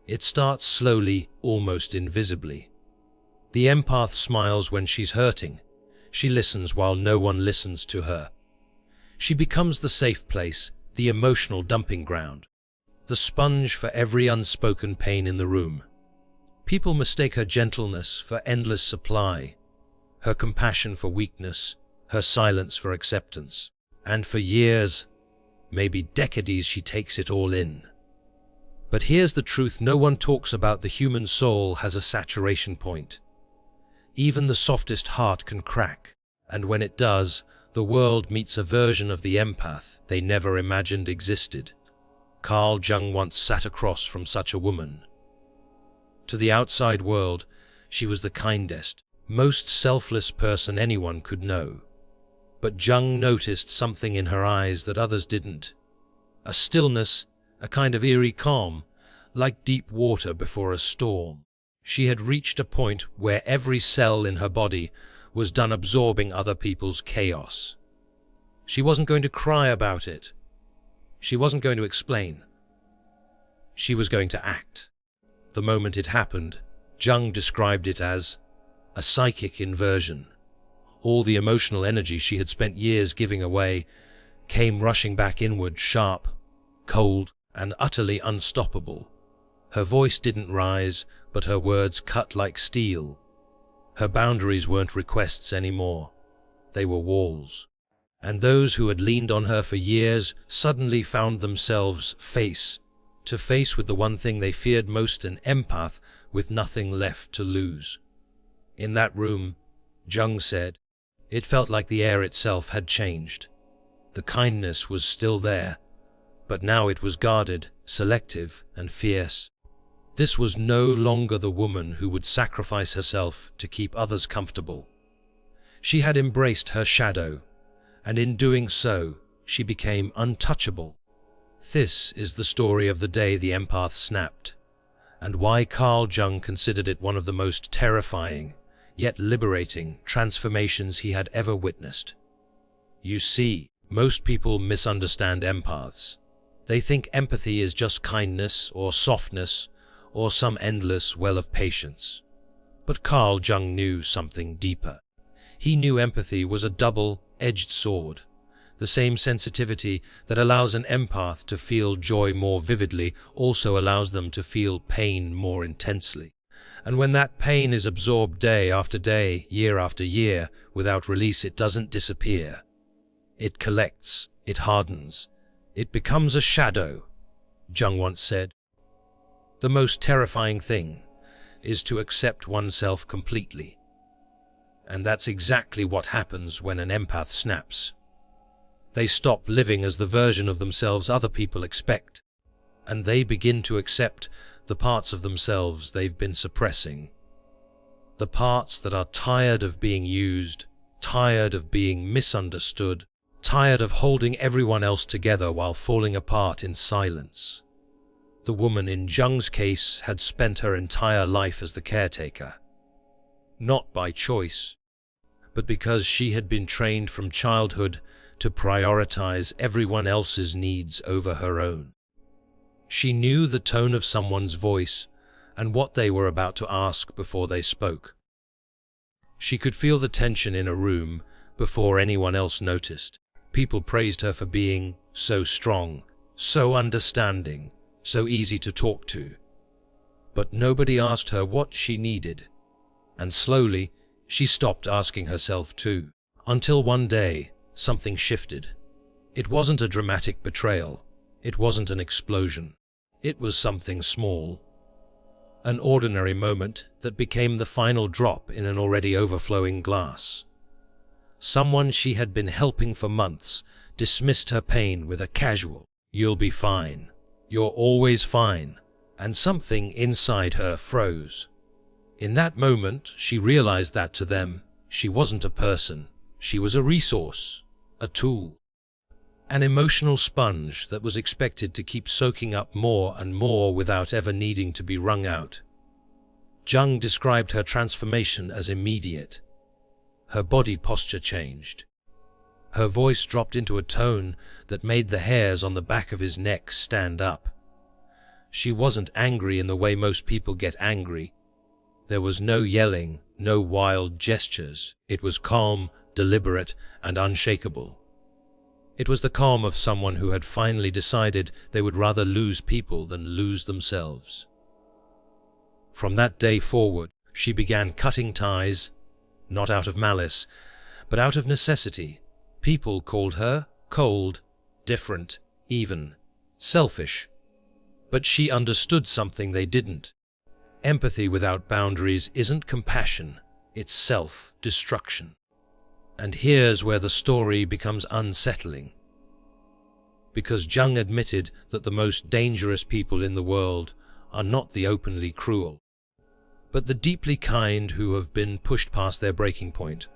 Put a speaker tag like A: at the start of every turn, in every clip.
A: It starts slowly, almost invisibly. The empath smiles when she's hurting. She listens while no one listens to her. She becomes the safe place, the emotional dumping ground, the sponge for every unspoken pain in the room. People mistake her gentleness for endless supply, her compassion for weakness, her silence for acceptance. And for years, maybe decades, she takes it all in. But here's the truth: no one talks about the human soul has a saturation point. Even the softest heart can crack, and when it does, the world meets a version of the empath they never imagined existed. Carl Jung once sat across from such a woman. To the outside world, she was the kindest, most selfless person anyone could know. But Jung noticed something in her eyes that others didn't. A stillness, a kind of eerie calm, like deep water before a storm. She had reached a point where every cell in her body was done absorbing other people's chaos. She wasn't going to cry about it. She wasn't going to explain. She was going to act. The moment it happened, Jung described it as a psychic inversion. All the emotional energy she had spent years giving away came rushing back inward, sharp, cold, and utterly unstoppable. Her voice didn't rise, but her words cut like steel. Her boundaries weren't requests anymore. They were walls. And those who had leaned on her for years suddenly found themselves face to face with the one thing they feared most, an empath with nothing left to lose. In that room, Jung said, it felt like the air itself had changed. The kindness was still there, but now it was guarded, selective, and fierce. This was no longer the woman who would sacrifice herself to keep others comfortable. She had embraced her shadow, and in doing so, she became untouchable. This is the story of the day the empath snapped, and why Carl Jung considered it one of the most terrifying, yet liberating, transformations he had ever witnessed. You see, most people misunderstand empaths. They think empathy is just kindness or softness or some endless well of patience. But Carl Jung knew something deeper. He knew empathy was a double-edged sword. The same sensitivity that allows an empath to feel joy more vividly also allows them to feel pain more intensely. And when that pain is absorbed day after day, year after year, without release, it doesn't disappear. It collects, it hardens, it becomes a shadow. Jung once said, the most terrifying thing is to accept oneself completely. And that's exactly what happens when an empath snaps. They stop living as the version of themselves other people expect, and they begin to accept the parts of themselves they've been suppressing. The parts that are tired of being used, tired of being misunderstood, tired of holding everyone else together while falling apart in silence. The woman in Jung's case had spent her entire life as the caretaker. Not by choice, but because she had been trained from childhood to prioritize everyone else's needs over her own. She knew the tone of someone's voice and what they were about to ask before they spoke. She could feel the tension in a room before anyone else noticed. People praised her for being so strong, so understanding, so easy to talk to. But nobody asked her what she needed. And slowly, she stopped asking herself too. Until one day, something shifted. It wasn't a dramatic betrayal. It wasn't an explosion. It was something small. An ordinary moment that became the final drop in an already overflowing glass. Someone she had been helping for months dismissed her pain with a casual, "You'll be fine. You're always fine." And something inside her froze. In that moment, she realized that to them, she wasn't a person. She was a resource, a tool, an emotional sponge that was expected to keep soaking up more and more without ever needing to be wrung out. Jung described her transformation as immediate. Her body posture changed. Her voice dropped into a tone that made the hairs on the back of his neck stand up. She wasn't angry in the way most people get angry. There was no yelling, no wild gestures. It was calm, deliberate, and unshakable. It was the calm of someone who had finally decided they would rather lose people than lose themselves. From that day forward, she began cutting ties, not out of malice, but out of necessity. People called her cold, different, even selfish. But she understood something they didn't. Empathy without boundaries isn't compassion, it's self-destruction. And here's where the story becomes unsettling. Because Jung admitted that the most dangerous people in the world are not the openly cruel, but the deeply kind who have been pushed past their breaking point.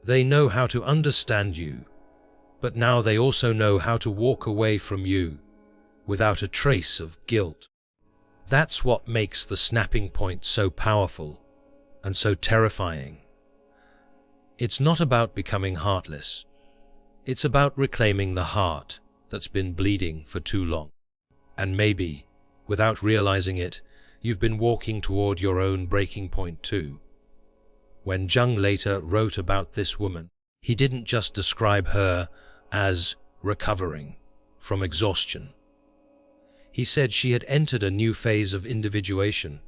A: They know how to understand you, but now they also know how to walk away from you without a trace of guilt. That's what makes the snapping point so powerful and so terrifying. It's not about becoming heartless. It's about reclaiming the heart that's been bleeding for too long. And maybe, without realizing it, you've been walking toward your own breaking point too. When Jung later wrote about this woman, he didn't just describe her as recovering from exhaustion. He said she had entered a new phase of individuation,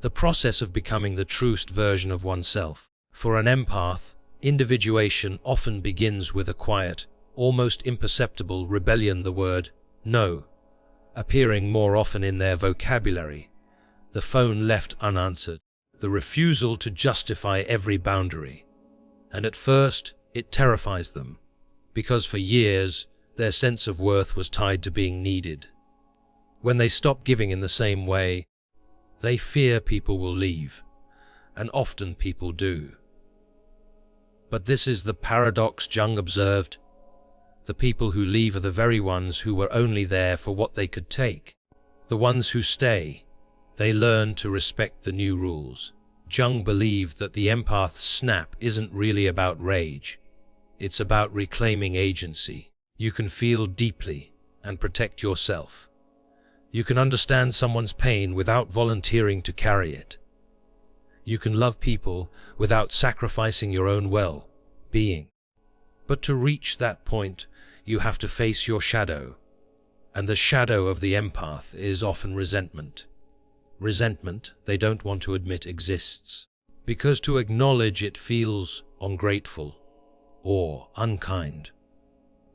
A: the process of becoming the truest version of oneself. For an empath, individuation often begins with a quiet, almost imperceptible rebellion, the word no appearing more often in their vocabulary, the phone left unanswered, the refusal to justify every boundary. And at first, it terrifies them, because for years, their sense of worth was tied to being needed. When they stop giving in the same way, they fear people will leave, and often people do. But this is the paradox Jung observed. The people who leave are the very ones who were only there for what they could take. The ones who stay, they learn to respect the new rules. Jung believed that the empath's snap isn't really about rage. It's about reclaiming agency. You can feel deeply and protect yourself. You can understand someone's pain without volunteering to carry it. You can love people without sacrificing your own well-being. But to reach that point, you have to face your shadow. And the shadow of the empath is often resentment. Resentment they don't want to admit exists, because to acknowledge it feels ungrateful or unkind.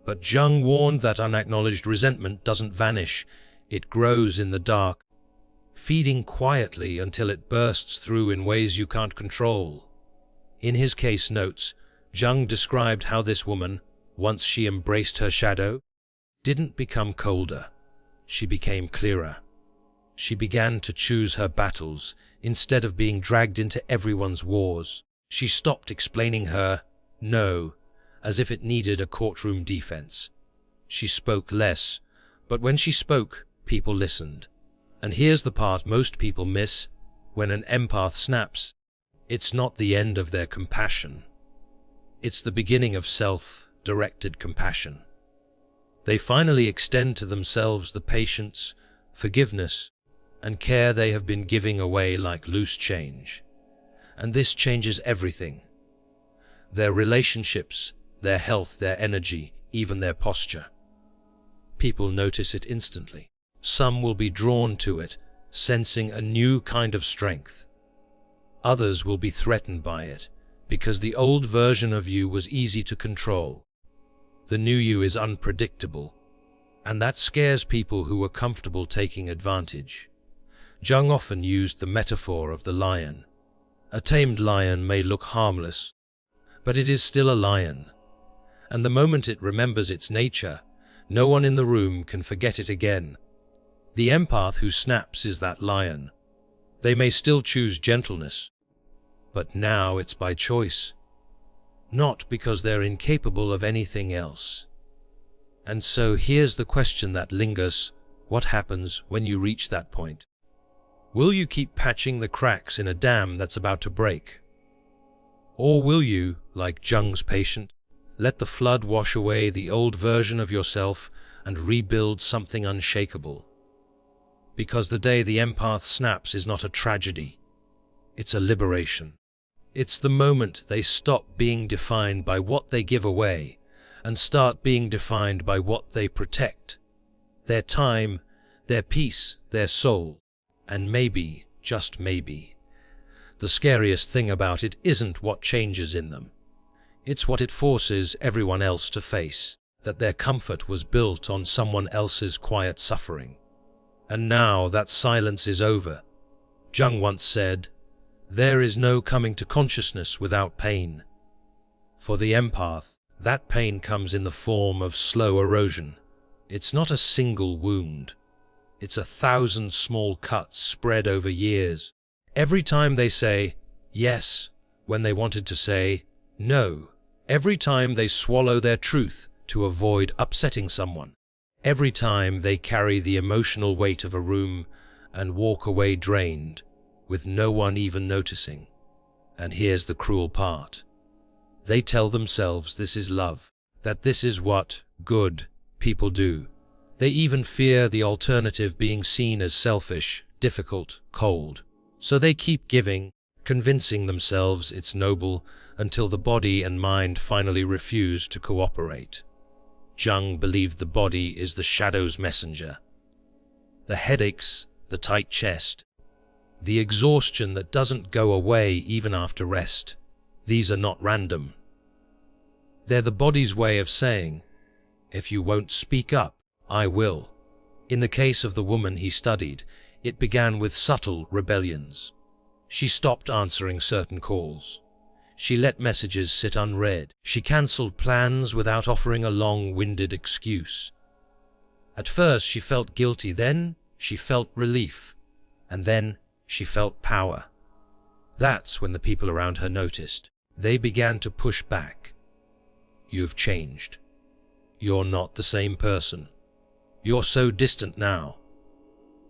A: But Jung warned that unacknowledged resentment doesn't vanish. It grows in the dark, feeding quietly until it bursts through in ways you can't control. In his case notes, Jung described how this woman, once she embraced her shadow, didn't become colder. She became clearer. She began to choose her battles instead of being dragged into everyone's wars. She stopped explaining her no as if it needed a courtroom defense. She spoke less, but when she spoke, people listened. And here's the part most people miss. When an empath snaps, it's not the end of their compassion. It's the beginning of self-directed compassion. They finally extend to themselves the patience, forgiveness, and care they have been giving away like loose change. And this changes everything. Their relationships, their health, their energy, even their posture. People notice it instantly. Some will be drawn to it, sensing a new kind of strength. Others will be threatened by it, because the old version of you was easy to control. The new you is unpredictable, and that scares people who are comfortable taking advantage. Jung often used the metaphor of the lion. A tamed lion may look harmless, but it is still a lion. And the moment it remembers its nature, no one in the room can forget it again. The empath who snaps is that lion. They may still choose gentleness, but now it's by choice, not because they're incapable of anything else. And so here's the question that lingers: what happens when you reach that point? Will you keep patching the cracks in a dam that's about to break? Or will you, like Jung's patient, let the flood wash away the old version of yourself and rebuild something unshakable? Because the day the empath snaps is not a tragedy. It's a liberation. It's the moment they stop being defined by what they give away and start being defined by what they protect. Their time, their peace, their soul. And maybe, just maybe, the scariest thing about it isn't what changes in them. It's what it forces everyone else to face, that their comfort was built on someone else's quiet suffering. And now that silence is over. Jung once said, "There is no coming to consciousness without pain." For the empath, that pain comes in the form of slow erosion. It's not a single wound. It's 1,000 small cuts spread over years. Every time they say yes when they wanted to say no. Every time they swallow their truth to avoid upsetting someone. Every time they carry the emotional weight of a room and walk away drained, with no one even noticing. And here's the cruel part. They tell themselves this is love, that this is what good people do. They even fear the alternative being seen as selfish, difficult, cold. So they keep giving, convincing themselves it's noble, until the body and mind finally refuse to cooperate. Jung believed the body is the shadow's messenger. The headaches, the tight chest, the exhaustion that doesn't go away even after rest. These are not random. They're the body's way of saying, if you won't speak up, I will. In the case of the woman he studied, it began with subtle rebellions. She stopped answering certain calls. She let messages sit unread. She cancelled plans without offering a long-winded excuse. At first she felt guilty, then she felt relief, and then she felt power. That's when the people around her noticed. They began to push back. You've changed. You're not the same person. You're so distant now.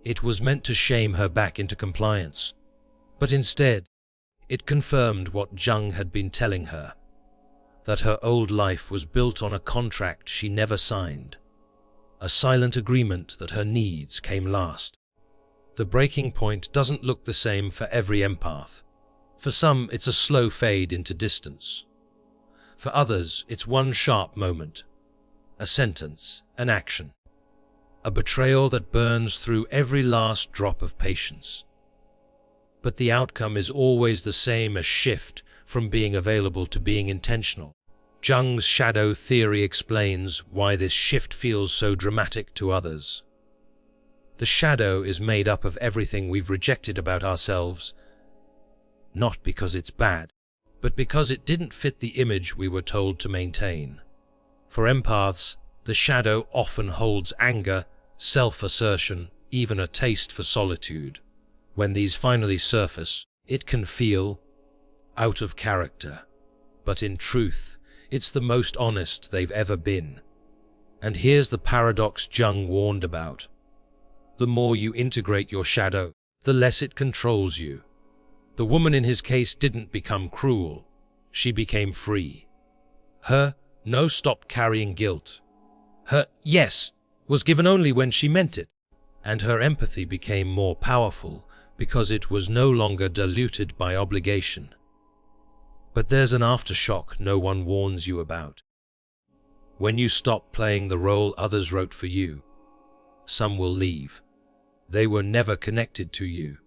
A: It was meant to shame her back into compliance, but instead, it confirmed what Jung had been telling her, that her old life was built on a contract she never signed, a silent agreement that her needs came last. The breaking point doesn't look the same for every empath. For some, it's a slow fade into distance. For others, it's one sharp moment, a sentence, an action, a betrayal that burns through every last drop of patience. But the outcome is always the same: a shift from being available to being intentional. Jung's shadow theory explains why this shift feels so dramatic to others. The shadow is made up of everything we've rejected about ourselves, not because it's bad, but because it didn't fit the image we were told to maintain. For empaths, the shadow often holds anger, self-assertion, even a taste for solitude. When these finally surface, it can feel out of character. But in truth, it's the most honest they've ever been. And here's the paradox Jung warned about. The more you integrate your shadow, the less it controls you. The woman in his case didn't become cruel. She became free. Her no stopped carrying guilt. Her yes was given only when she meant it. And her empathy became more powerful because it was no longer diluted by obligation. But there's an aftershock no one warns you about. When you stop playing the role others wrote for you, some will leave. They were never connected to you.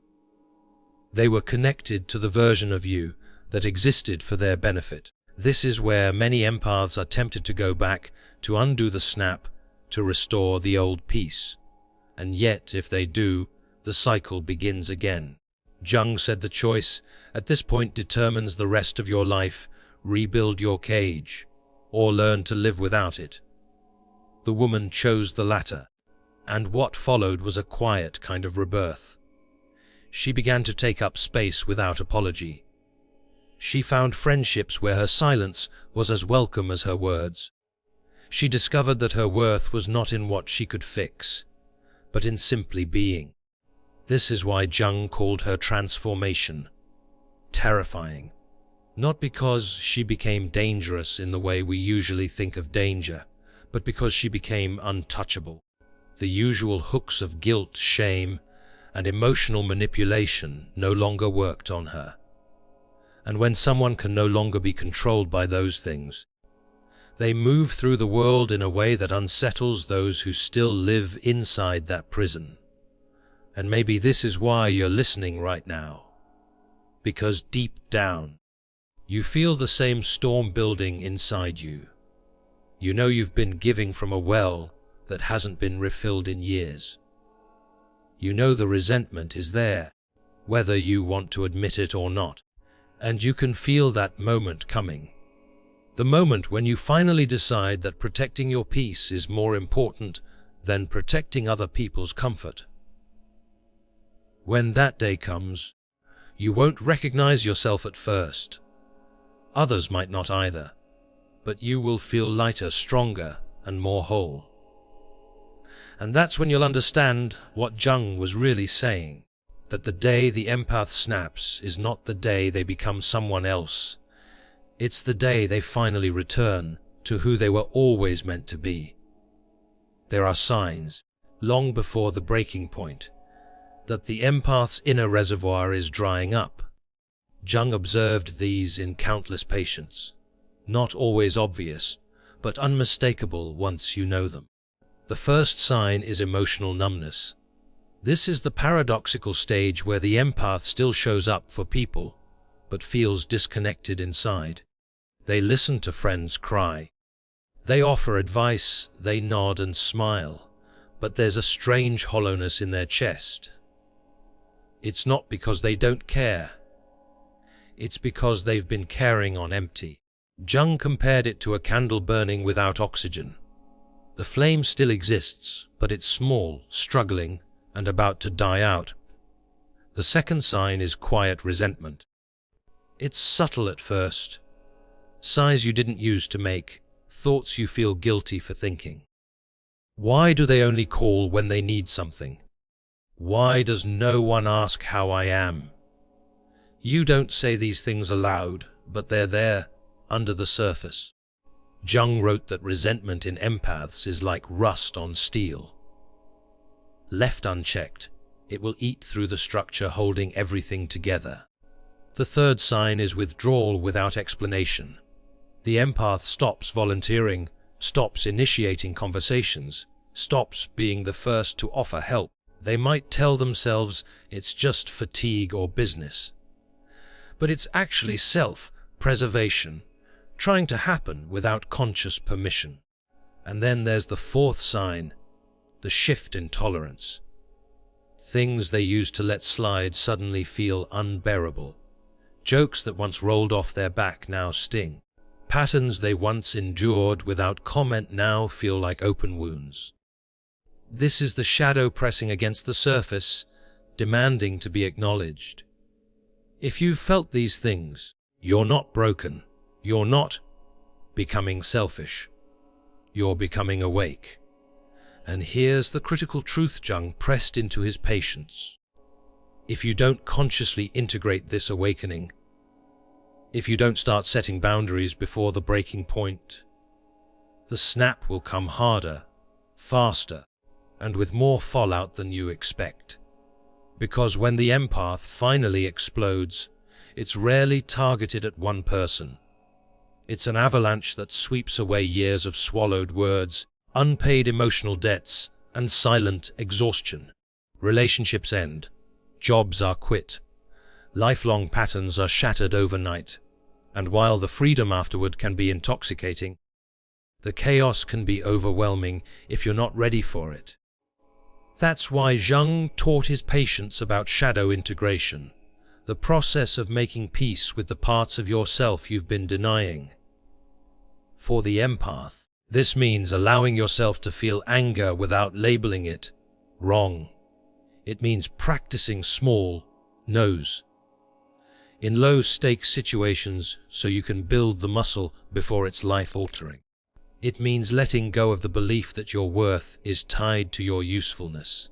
A: They were connected to the version of you that existed for their benefit. This is where many empaths are tempted to go back, to undo the snap, to restore the old peace. And yet, if they do, the cycle begins again. Jung said the choice at this point determines the rest of your life. Rebuild your cage, or learn to live without it. The woman chose the latter, and what followed was a quiet kind of rebirth. She began to take up space without apology. She found friendships where her silence was as welcome as her words. She discovered that her worth was not in what she could fix, but in simply being. This is why Jung called her transformation terrifying. Not because she became dangerous in the way we usually think of danger, but because she became untouchable. The usual hooks of guilt, shame, and emotional manipulation no longer worked on her. And when someone can no longer be controlled by those things, they move through the world in a way that unsettles those who still live inside that prison. And maybe this is why you're listening right now. Because deep down, you feel the same storm building inside you. You know you've been giving from a well that hasn't been refilled in years. You know the resentment is there, whether you want to admit it or not. And you can feel that moment coming. The moment when you finally decide that protecting your peace is more important than protecting other people's comfort. When that day comes, you won't recognize yourself at first. Others might not either, but you will feel lighter, stronger, and more whole. And that's when you'll understand what Jung was really saying, that the day the empath snaps is not the day they become someone else. It's the day they finally return to who they were always meant to be. There are signs, long before the breaking point, that the empath's inner reservoir is drying up. Jung observed these in countless patients, not always obvious, but unmistakable once you know them. The first sign is emotional numbness. This is the paradoxical stage where the empath still shows up for people, but feels disconnected inside. They listen to friends cry. They offer advice, they nod and smile, but there's a strange hollowness in their chest. It's not because they don't care. It's because they've been carrying on empty. Jung compared it to a candle burning without oxygen. The flame still exists, but it's small, struggling, and about to die out. The second sign is quiet resentment. It's subtle at first. Sighs you didn't use to make, thoughts you feel guilty for thinking. Why do they only call when they need something? Why does no one ask how I am? You don't say these things aloud, but they're there, under the surface. Jung wrote that resentment in empaths is like rust on steel. Left unchecked, it will eat through the structure holding everything together. The third sign is withdrawal without explanation. The empath stops volunteering, stops initiating conversations, stops being the first to offer help. They might tell themselves it's just fatigue or business, but it's actually self-preservation, trying to happen without conscious permission. And then there's the fourth sign, the shift in tolerance. Things they used to let slide suddenly feel unbearable. Jokes that once rolled off their back now sting. Patterns they once endured without comment now feel like open wounds. This is the shadow pressing against the surface, demanding to be acknowledged. If you've felt these things, you're not broken. You're not becoming selfish. You're becoming awake. And here's the critical truth Jung pressed into his patients. If you don't consciously integrate this awakening, if you don't start setting boundaries before the breaking point, the snap will come harder, faster, and with more fallout than you expect. Because when the empath finally explodes, it's rarely targeted at one person. It's an avalanche that sweeps away years of swallowed words, unpaid emotional debts, and silent exhaustion. Relationships end. Jobs are quit. Lifelong patterns are shattered overnight. And while the freedom afterward can be intoxicating, the chaos can be overwhelming if you're not ready for it. That's why Jung taught his patients about shadow integration, the process of making peace with the parts of yourself you've been denying. For the empath, this means allowing yourself to feel anger without labeling it wrong. It means practicing small no's in low-stakes situations so you can build the muscle before it's life-altering. It means letting go of the belief that your worth is tied to your usefulness.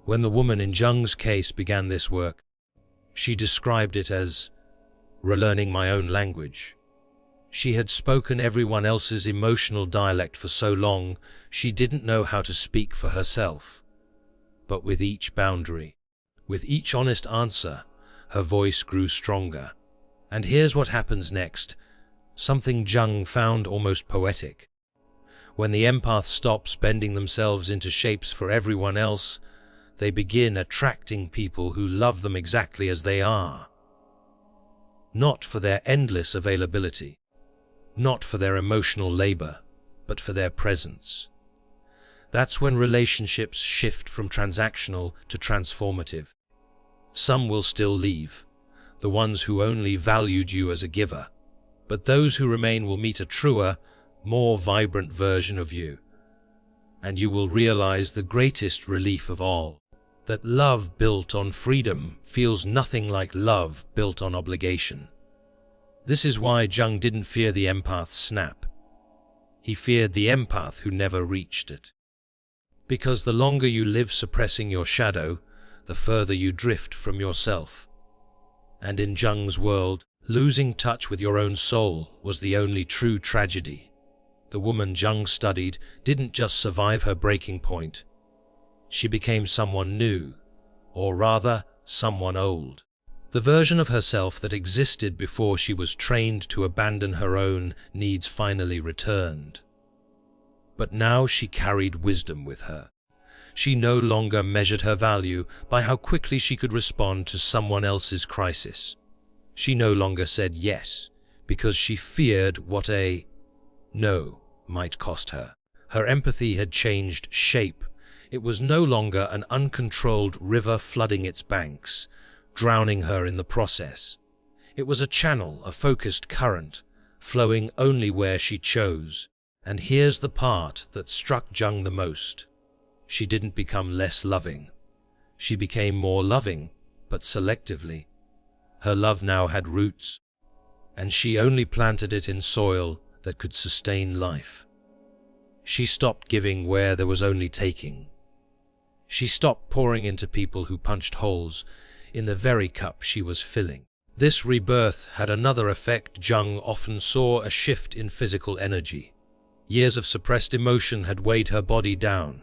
A: When the woman in Jung's case began this work, she described it as relearning my own language. She had spoken everyone else's emotional dialect for so long, she didn't know how to speak for herself. but with each boundary. With each honest answer, her voice grew stronger. And here's what happens next, something Jung found almost poetic. When the empath stops bending themselves into shapes for everyone else, they begin attracting people who love them exactly as they are. Not for their endless availability, not for their emotional labor, but for their presence. That's when relationships shift from transactional to transformative. Some will still leave, the ones who only valued you as a giver, but those who remain will meet a truer, more vibrant version of you. And you will realize the greatest relief of all, that love built on freedom feels nothing like love built on obligation. This is why Jung didn't fear the empath's snap. He feared the empath who never reached it. Because the longer you live suppressing your shadow, the further you drift from yourself. And in Jung's world, losing touch with your own soul was the only true tragedy. The woman Jung studied didn't just survive her breaking point. She became someone new, or rather, someone old. The version of herself that existed before she was trained to abandon her own needs finally returned. But now she carried wisdom with her. She no longer measured her value by how quickly she could respond to someone else's crisis. She no longer said yes, because she feared what a no might cost her. Her empathy had changed shape. It was no longer an uncontrolled river flooding its banks, drowning her in the process. It was a channel, a focused current, flowing only where she chose. And here's the part that struck Jung the most. She didn't become less loving. She became more loving, but selectively. Her love now had roots, and she only planted it in soil that could sustain life. She stopped giving where there was only taking. She stopped pouring into people who punched holes in the very cup she was filling. This rebirth had another effect. Jung often saw a shift in physical energy. Years of suppressed emotion had weighed her body down.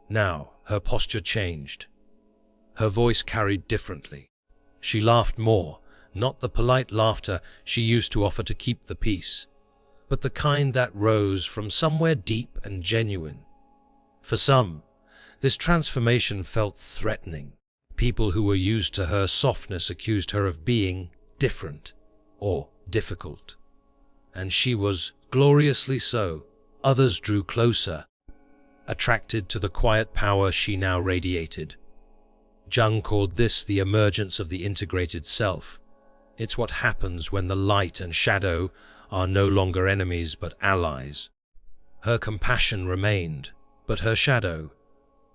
A: Now, her posture changed. Her voice carried differently. She laughed more, not the polite laughter she used to offer to keep the peace, but the kind that rose from somewhere deep and genuine. For some, this transformation felt threatening. People who were used to her softness accused her of being different or difficult. And she was gloriously so. Others drew closer, attracted to the quiet power she now radiated. Jung called this the emergence of the integrated self. It's what happens when the light and shadow are no longer enemies but allies. Her compassion remained, but her shadow,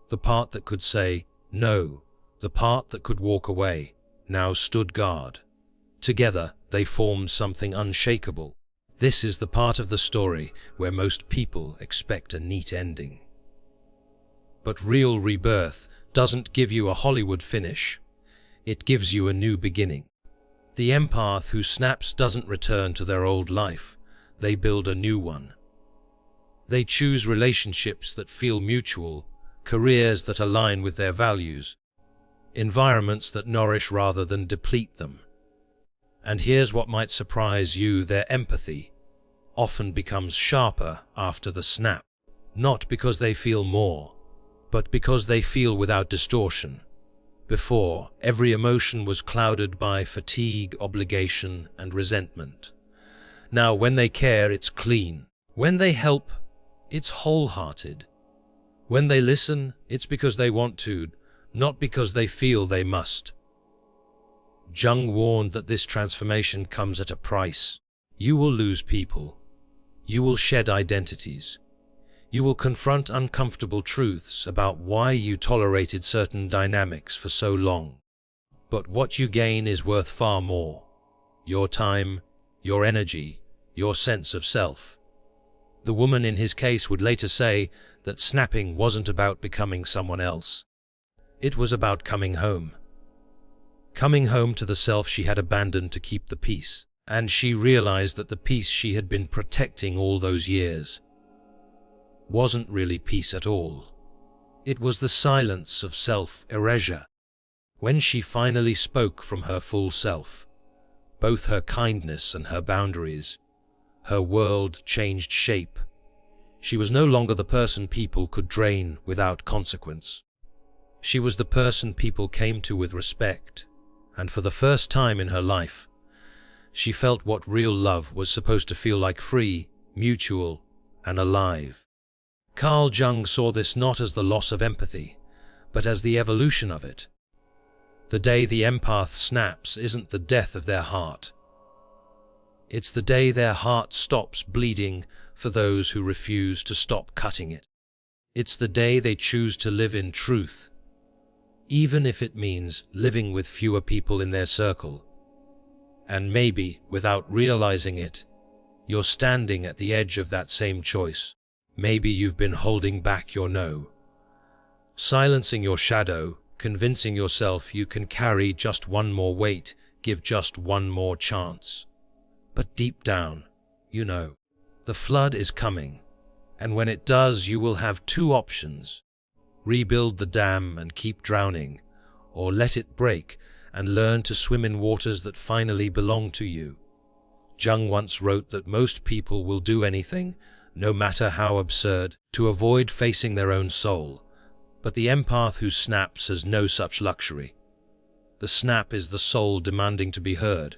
A: the part that could say no, the part that could walk away, now stood guard. Together, they formed something unshakable. This is the part of the story where most people expect a neat ending. But real rebirth doesn't give you a Hollywood finish. It gives you a new beginning. The empath who snaps doesn't return to their old life. They build a new one. They choose relationships that feel mutual, careers that align with their values, environments that nourish rather than deplete them. And here's what might surprise you: their empathy often becomes sharper after the snap. Not because they feel more, but because they feel without distortion. Before, every emotion was clouded by fatigue, obligation, and resentment. Now, when they care, it's clean. When they help, it's wholehearted. When they listen, it's because they want to, not because they feel they must. Jung warned that this transformation comes at a price. You will lose people. You will shed identities. You will confront uncomfortable truths about why you tolerated certain dynamics for so long. But what you gain is worth far more. Your time, your energy, your sense of self. The woman in his case would later say that snapping wasn't about becoming someone else. It was about coming home. Coming home to the self she had abandoned to keep the peace. And she realized that the peace she had been protecting all those years wasn't really peace at all. It was the silence of self-erasure. When she finally spoke from her full self, both her kindness and her boundaries, her world changed shape. She was no longer the person people could drain without consequence. She was the person people came to with respect, and for the first time in her life, she felt what real love was supposed to feel like: free, mutual, and alive. Carl Jung saw this not as the loss of empathy, but as the evolution of it. The day the empath snaps isn't the death of their heart. It's the day their heart stops bleeding for those who refuse to stop cutting it. It's the day they choose to live in truth, even if it means living with fewer people in their circle. And maybe, without realizing it, you're standing at the edge of that same choice. Maybe you've been holding back your no, silencing your shadow, convincing yourself you can carry just one more weight, give just one more chance. But deep down, you know, the flood is coming, and when it does, you will have two options: rebuild the dam and keep drowning, or let it break and learn to swim in waters that finally belong to you. Jung once wrote that most people will do anything, no matter how absurd, to avoid facing their own soul. But the empath who snaps has no such luxury. The snap is the soul demanding to be heard.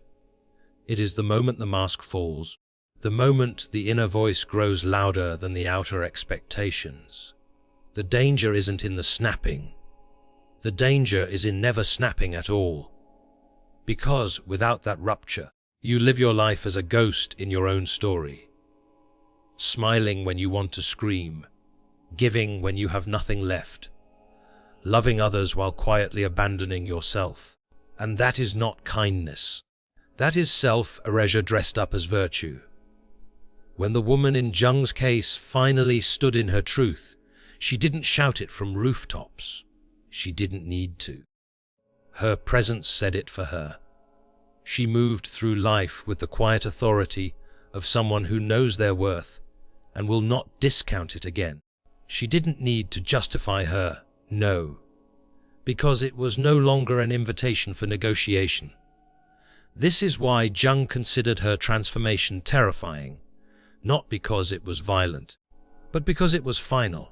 A: It is the moment the mask falls, the moment the inner voice grows louder than the outer expectations. The danger isn't in the snapping. The danger is in never snapping at all. Because without that rupture, you live your life as a ghost in your own story. Smiling when you want to scream, giving when you have nothing left, loving others while quietly abandoning yourself. And that is not kindness. That is self-erasure dressed up as virtue. When the woman in Jung's case finally stood in her truth, she didn't shout it from rooftops. She didn't need to. Her presence said it for her. She moved through life with the quiet authority of someone who knows their worth and will not discount it again. She didn't need to justify her no, because it was no longer an invitation for negotiation. This is why Jung considered her transformation terrifying, not because it was violent, but because it was final.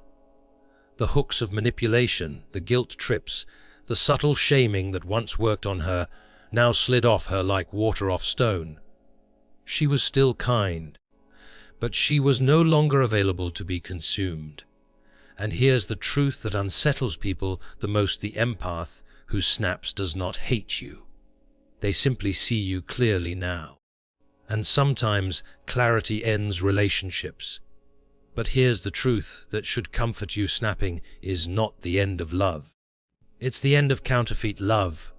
A: The hooks of manipulation, the guilt trips, the subtle shaming that once worked on her now slid off her like water off stone. She was still kind, but she was no longer available to be consumed. And here's the truth that unsettles people the most: the empath who snaps does not hate you. They simply see you clearly now. And sometimes clarity ends relationships. But here's the truth that should comfort you: snapping is not the end of love. It's the end of counterfeit love.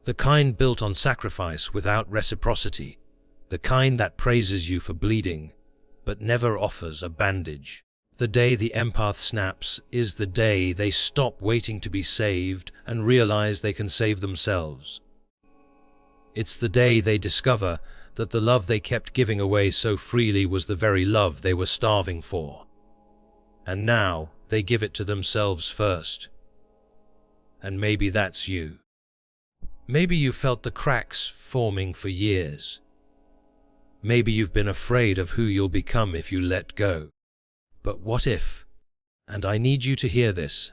A: The kind built on sacrifice without reciprocity. The kind that praises you for bleeding, but never offers a bandage. The day the empath snaps is the day they stop waiting to be saved and realize they can save themselves. It's the day they discover that the love they kept giving away so freely was the very love they were starving for. And now they give it to themselves first. And maybe that's you. Maybe you felt the cracks forming for years. Maybe you've been afraid of who you'll become if you let go. But what if, and I need you to hear this,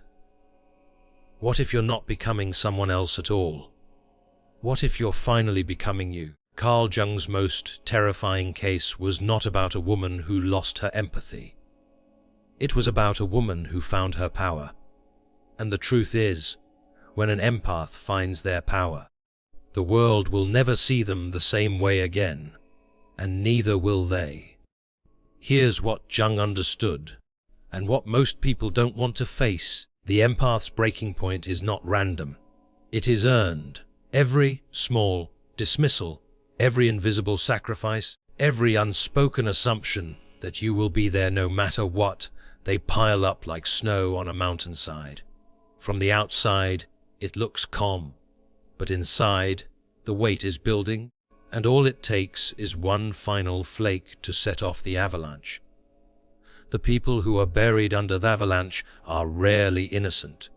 A: what if you're not becoming someone else at all? What if you're finally becoming you? Carl Jung's most terrifying case was not about a woman who lost her empathy. It was about a woman who found her power. And the truth is, when an empath finds their power, the world will never see them the same way again, and neither will they. Here's what Jung understood, and what most people don't want to face. The empath's breaking point is not random. It is earned. Every small dismissal, every invisible sacrifice, every unspoken assumption that you will be there no matter what, they pile up like snow on a mountainside. From the outside, it looks calm, but inside, the weight is building, and all it takes is one final flake to set off the avalanche. The people who are buried under the avalanche are rarely innocent.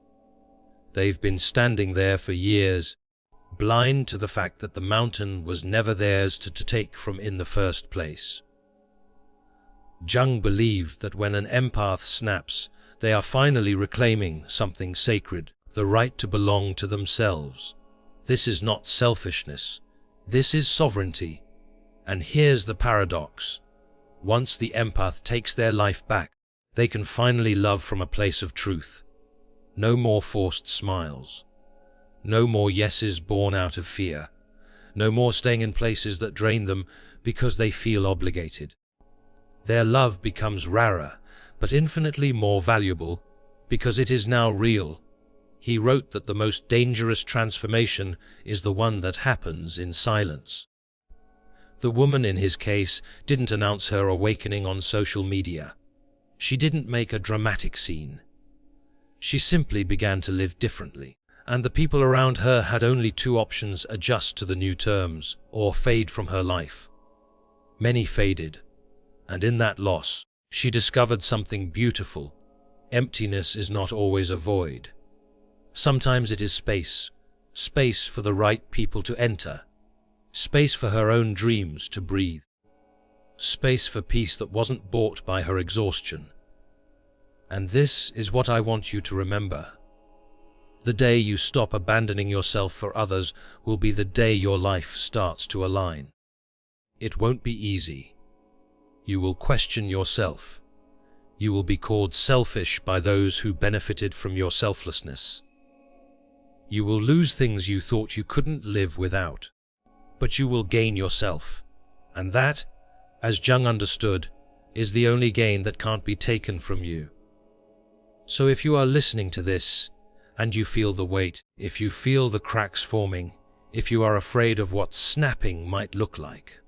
A: They've been standing there for years, blind to the fact that the mountain was never theirs to take from in the first place. Jung believed that when an empath snaps, they are finally reclaiming something sacred, the right to belong to themselves. This is not selfishness. This is sovereignty. And here's the paradox. Once the empath takes their life back, they can finally love from a place of truth. No more forced smiles. No more yeses born out of fear. No more staying in places that drain them because they feel obligated. Their love becomes rarer, but infinitely more valuable, because it is now real. He wrote that the most dangerous transformation is the one that happens in silence. The woman in his case didn't announce her awakening on social media. She didn't make a dramatic scene. She simply began to live differently, and the people around her had only two options: adjust to the new terms, or fade from her life. Many faded, and in that loss, she discovered something beautiful. Emptiness is not always a void. Sometimes it is space. Space for the right people to enter. Space for her own dreams to breathe. Space for peace that wasn't bought by her exhaustion. And this is what I want you to remember. The day you stop abandoning yourself for others will be the day your life starts to align. It won't be easy. You will question yourself. You will be called selfish by those who benefited from your selflessness. You will lose things you thought you couldn't live without. But you will gain yourself. And that, as Jung understood, is the only gain that can't be taken from you. So if you are listening to this, and you feel the weight, if you feel the cracks forming, if you are afraid of what snapping might look like,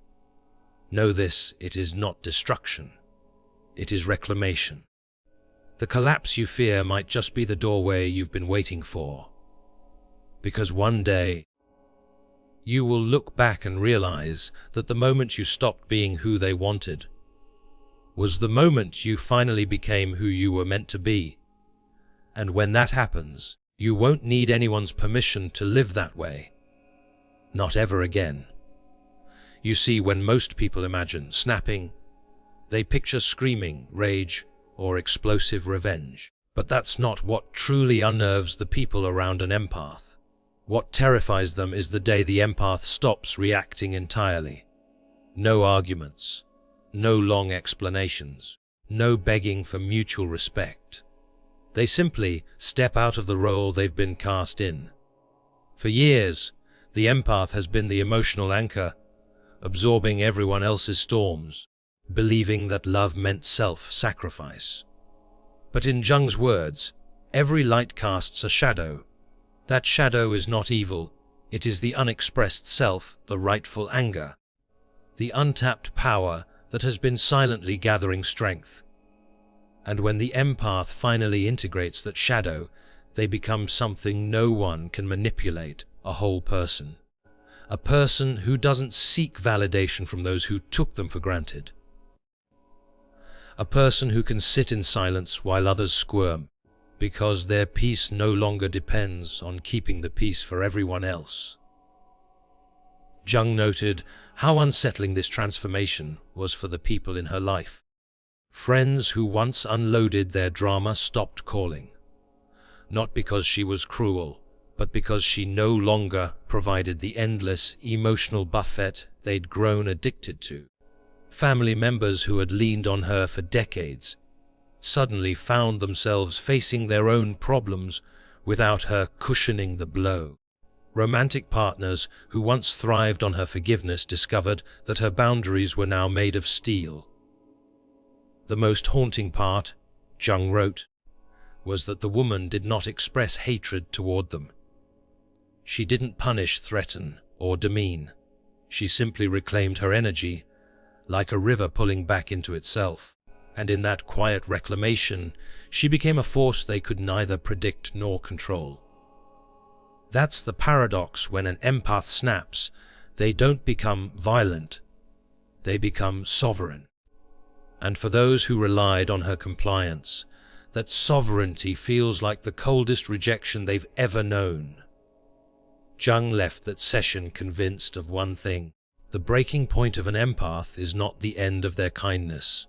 A: know this: it is not destruction. It is reclamation. The collapse you fear might just be the doorway you've been waiting for. Because one day, you will look back and realize that the moment you stopped being who they wanted was the moment you finally became who you were meant to be. And when that happens, you won't need anyone's permission to live that way. Not ever again. You see, when most people imagine snapping, they picture screaming, rage, or explosive revenge. But that's not what truly unnerves the people around an empath. What terrifies them is the day the empath stops reacting entirely. No arguments, no long explanations, no begging for mutual respect. They simply step out of the role they've been cast in. For years, the empath has been the emotional anchor, absorbing everyone else's storms, believing that love meant self-sacrifice. But in Jung's words, every light casts a shadow. That shadow is not evil. It is the unexpressed self, the rightful anger, the untapped power that has been silently gathering strength. And when the empath finally integrates that shadow, they become something no one can manipulate: a whole person. A person who doesn't seek validation from those who took them for granted. A person who can sit in silence while others squirm, because their peace no longer depends on keeping the peace for everyone else. Jung noted how unsettling this transformation was for the people in her life. Friends who once unloaded their drama stopped calling, not because she was cruel, but because she no longer provided the endless emotional buffet they'd grown addicted to. Family members who had leaned on her for decades suddenly found themselves facing their own problems without her cushioning the blow. Romantic partners who once thrived on her forgiveness discovered that her boundaries were now made of steel. The most haunting part, Jung wrote, was that the woman did not express hatred toward them. She didn't punish, threaten, or demean. She simply reclaimed her energy, like a river pulling back into itself. And in that quiet reclamation, she became a force they could neither predict nor control. That's the paradox: when an empath snaps, they don't become violent, they become sovereign. And for those who relied on her compliance, that sovereignty feels like the coldest rejection they've ever known. Jung left that session convinced of one thing: the breaking point of an empath is not the end of their kindness.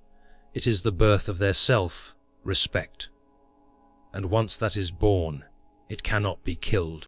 A: It is the birth of their self-respect. And once that is born, it cannot be killed.